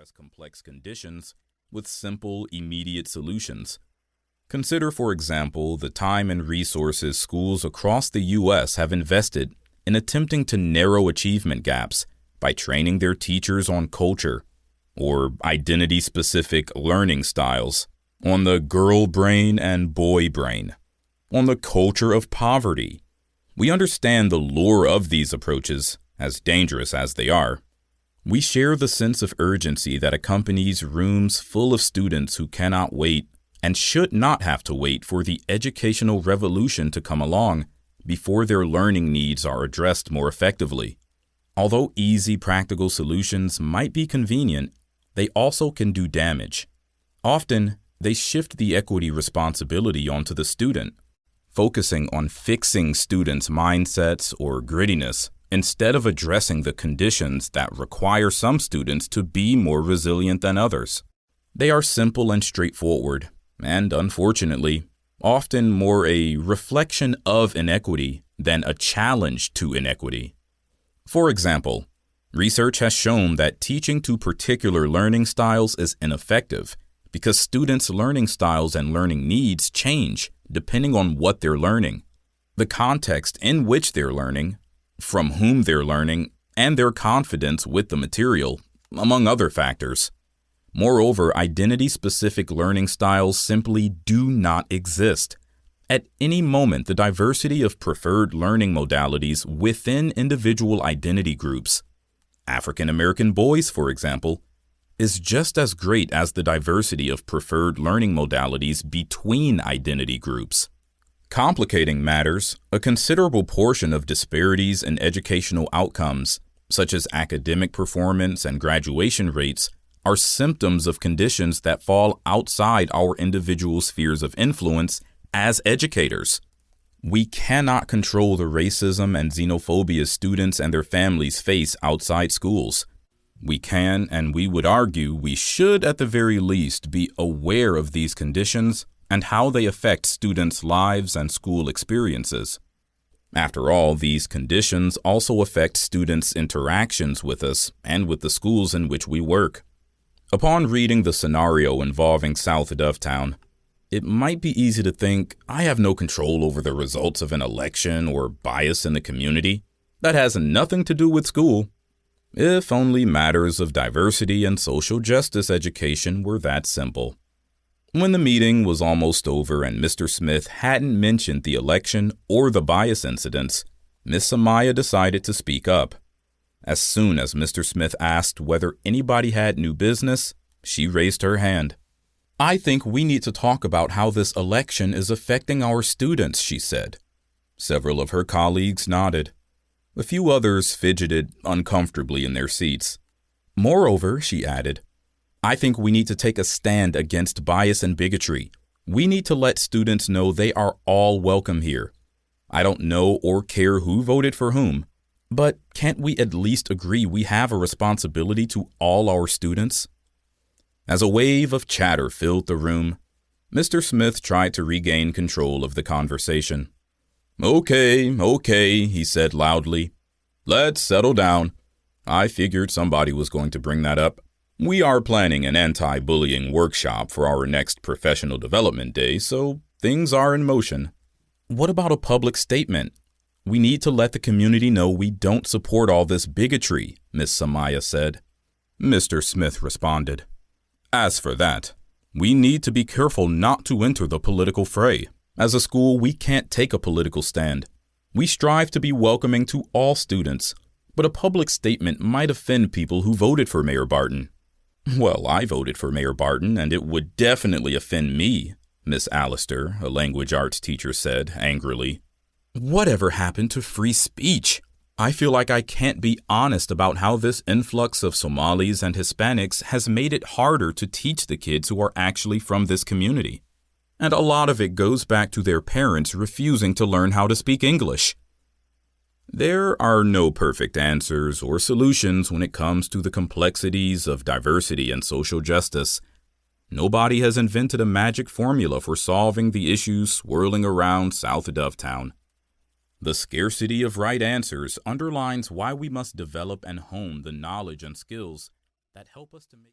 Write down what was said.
address complex conditions with simple, immediate solutions. Consider, for example, the time and resources schools across the U.S. have invested in attempting to narrow achievement gaps by training their teachers on culture or identity-specific learning styles, on the girl brain and boy brain, on the culture of poverty. We understand the lure of these approaches, as dangerous as they are. We share the sense of urgency that accompanies rooms full of students who cannot wait and should not have to wait for the educational revolution to come along before their learning needs are addressed more effectively. Although easy, practical solutions might be convenient, they also can do damage. Often, they shift the equity responsibility onto the student, focusing on fixing students' mindsets or grittiness instead of addressing the conditions that require some students to be more resilient than others. They are simple and straightforward, and unfortunately, often more a reflection of inequity than a challenge to inequity. For example, research has shown that teaching to particular learning styles is ineffective because students' learning styles and learning needs change depending on what they're learning, the context in which they're learning, from whom they're learning, and their confidence with the material, among other factors. Moreover, identity-specific learning styles simply do not exist. At any moment, the diversity of preferred learning modalities within individual identity groups, African American boys, for example, is just as great as the diversity of preferred learning modalities between identity groups. Complicating matters, a considerable portion of disparities in educational outcomes, such as academic performance and graduation rates, are symptoms of conditions that fall outside our individual spheres of influence as educators. We cannot control the racism and xenophobia students and their families face outside schools. We can, and we would argue we should at the very least be aware of these conditions and how they affect students' lives and school experiences. After all, these conditions also affect students' interactions with us and with the schools in which we work. Upon reading the scenario involving South Dovetown, it might be easy to think I have no control over the results of an election or bias in the community. That has nothing to do with school. If only matters of diversity and social justice education were that simple. When the meeting was almost over and Mr. Smith hadn't mentioned the election or the bias incidents, Miss Amaya decided to speak up. As soon as Mr. Smith asked whether anybody had new business, she raised her hand. "I think we need to talk about how this election is affecting our students," she said. Several of her colleagues nodded. A few others fidgeted uncomfortably in their seats. "Moreover," she added, "I think we need to take a stand against bias and bigotry. We need to let students know they are all welcome here. I don't know or care who voted for whom, but can't we at least agree we have a responsibility to all our students?" As a wave of chatter filled the room, Mr. Smith tried to regain control of the conversation. Okay, he said loudly. "Let's settle down. I figured somebody was going to bring that up. We are planning an anti-bullying workshop for our next professional development day, so things are in motion." "What about a public statement? We need to let the community know we don't support all this bigotry," Miss Samaya said. Mr. Smith responded, "As for that, we need to be careful not to enter the political fray. As a school, we can't take a political stand. We strive to be welcoming to all students, but a public statement might offend people who voted for Mayor Barton." "Well, I voted for Mayor Barton, and it would definitely offend me," Miss Allister, a language arts teacher, said angrily. "Whatever happened to free speech? I feel like I can't be honest about how this influx of Somalis and Hispanics has made it harder to teach the kids who are actually from this community. And a lot of it goes back to their parents refusing to learn how to speak English." There are no perfect answers or solutions when it comes to the complexities of diversity and social justice. Nobody has invented a magic formula for solving the issues swirling around South Dovetown. The scarcity of right answers underlines why we must develop and hone the knowledge and skills that help us to make